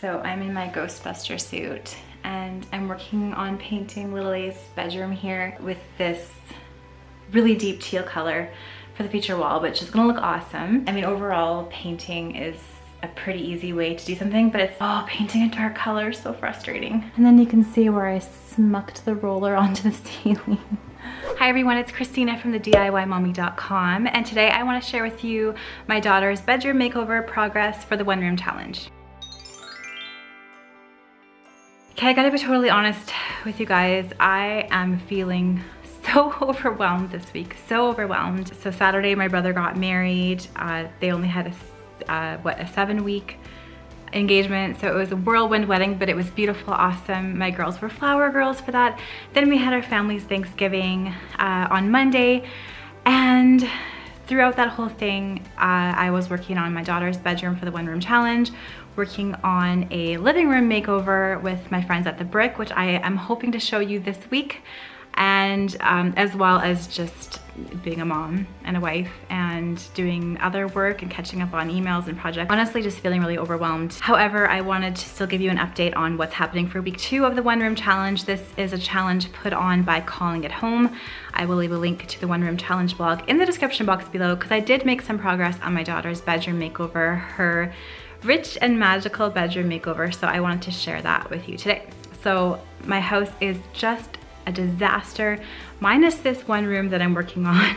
So I'm in my Ghostbuster suit and I'm working on painting Little A's bedroom here with this really deep teal color for the feature wall, which is gonna look awesome. I mean, overall painting is a pretty easy way to do something, but it's, oh, painting a dark color is so frustrating. And then you can see where I smucked the roller onto the ceiling. Hi everyone, it's Christina from the DIYmommy.com, and today I want to share with you my daughter's bedroom makeover progress for the one room challenge. Okay, I gotta be totally honest with you guys. I am feeling so overwhelmed this week, so overwhelmed. So Saturday my brother got married. They only had a 7-week engagement, so it was a whirlwind wedding, but it was beautiful, awesome. My girls were flower girls for that. Then we had our family's Thanksgiving on Monday, and throughout that whole thing I was working on my daughter's bedroom for the one room challenge, working on a living room makeover with my friends at the Brick, which I am hoping to show you this week, and as well as just being a mom and a wife and doing other work and catching up on emails and projects. Honestly, just feeling really overwhelmed. However, I wanted to still give you an update on what's happening for week 2 of the one room challenge. This is a challenge put on by Calling It Home. I will leave a link to the one room challenge blog in the description box below, because I did make some progress on my daughter's bedroom makeover, her rich and magical bedroom makeover. So I wanted to share that with you today. So my house is just a disaster, minus this one room that I'm working on,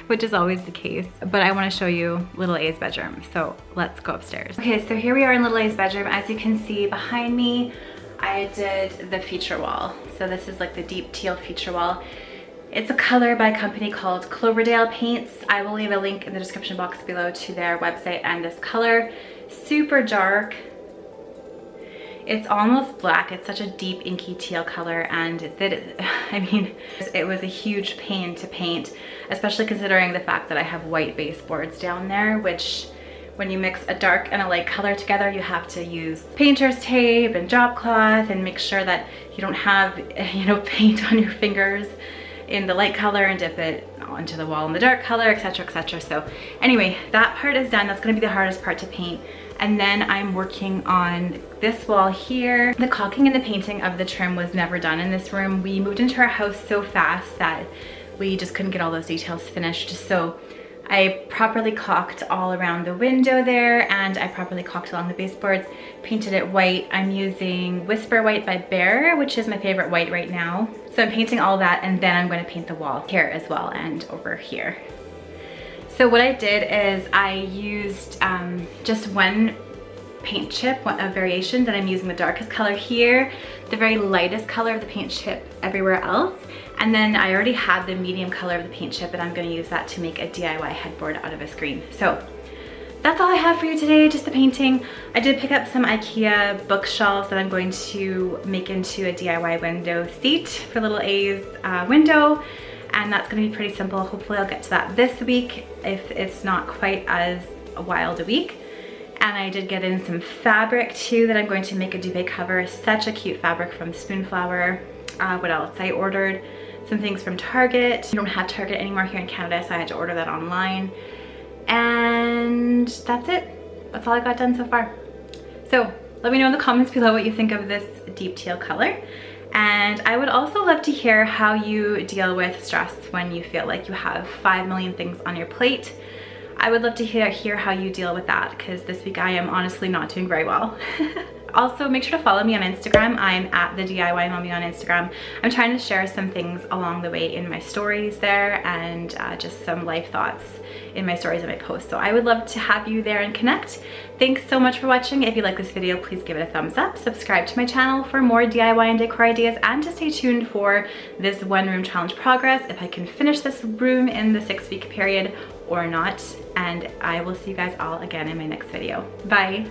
which is always the case. But I want to show you Little A's bedroom, so let's go upstairs. Okay, so here we are in Little A's bedroom. As you can see behind me, I did the feature wall. So this is like the deep teal feature wall. It's a color by a company called Cloverdale Paints. I will leave a link in the description box below to their website and this color. Super dark. It's almost black. It's such a deep inky teal color, and I mean, it was a huge pain to paint, especially considering the fact that I have white baseboards down there, which when you mix a dark and a light color together, you have to use painter's tape and drop cloth and make sure that you don't have, you know, paint on your fingers in the light color and dip it onto the wall in the dark color, etc., etc. So anyway, that part is done. That's going to be the hardest part to paint. And then I'm working on this wall here. The caulking and the painting of the trim was never done in this room. We moved into our house so fast that we just couldn't get all those details finished. So I properly caulked all around the window there, and I properly caulked along the baseboards, painted it white. I'm using Whisper White by Bear, which is my favorite white right now. So I'm painting all that, and then I'm going to paint the wall here as well and over here. So what I did is I used just one paint chip, a variation, that I'm using the darkest color here, the very lightest color of the paint chip everywhere else, and then I already had the medium color of the paint chip, and I'm going to use that to make a DIY headboard out of a screen. So that's all I have for you today, just the painting. I did pick up some IKEA bookshelves that I'm going to make into a DIY window seat for Little A's window. And that's going to be pretty simple. Hopefully I'll get to that this week if it's not quite as wild a week. And I did get in some fabric too that I'm going to make a duvet cover. Such a cute fabric from Spoonflower. What else? I ordered some things from Target. We don't have Target anymore here in Canada, so I had to order that online. And that's it. That's all I got done so far. So let me know in the comments below what you think of this deep teal color. And I would also love to hear how you deal with stress when you feel like you have 5 million things on your plate. I would love to hear how you deal with that, because this week I am honestly not doing very well. Also, make sure to follow me on Instagram. I'm at the DIY Mommy on Instagram. I'm trying to share some things along the way in my stories there, and just some life thoughts in my stories and my posts. So I would love to have you there and connect. Thanks so much for watching. If you like this video, please give it a thumbs up. Subscribe to my channel for more DIY and decor ideas, and to stay tuned for this one room challenge progress, if I can finish this room in the 6-week period or not. And I will see you guys all again in my next video. Bye.